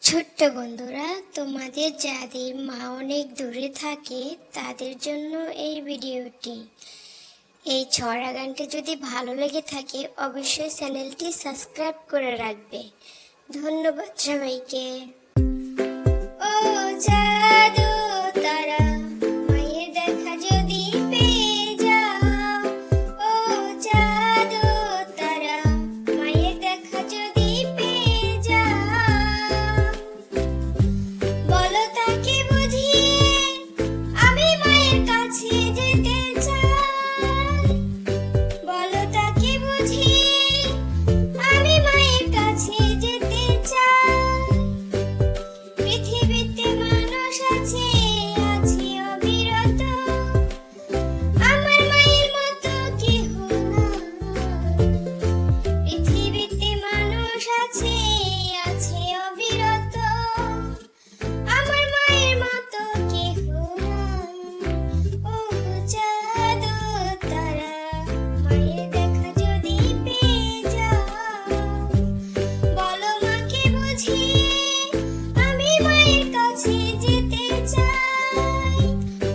ছোট্ট বন্ধুরা, তোমাদের যাদের মা অনেক দূরে থাকে তাদের জন্য এই ভিডিওটি। এই ছড়া গানটি যদি ভালো লেগে থাকে অবশ্যই চ্যানেলটি সাবস্ক্রাইব করে রাখবে। ধন্যবাদ সবাইকে।